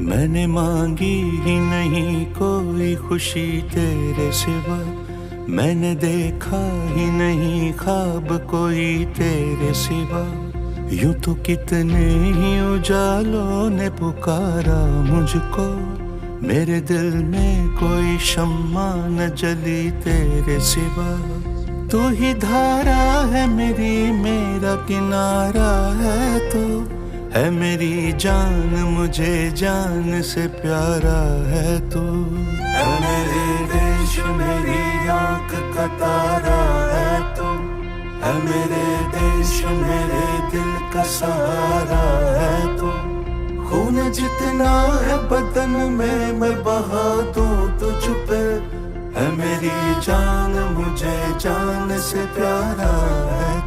मैंने मांगी ही नहीं कोई खुशी तेरे सिवा, मैंने देखा ही नहीं ख्वाब कोई तेरे सिवा। यूं तो कितने ही उजालों ने पुकारा मुझको, मेरे दिल में कोई शम्मा न जली तेरे सिवा। तू ही धारा है मेरी, मेरा किनारा है तो है मेरी जान, मुझे जान से प्यारा है तू। है मेरे देश मेरी आँख का तारा है तू, है मेरे देश मेरे दिल का सहारा है तू। खून जितना है बदन में मैं बहा दूं तुझ पे, है मेरी जान, मुझे जान से प्यारा है।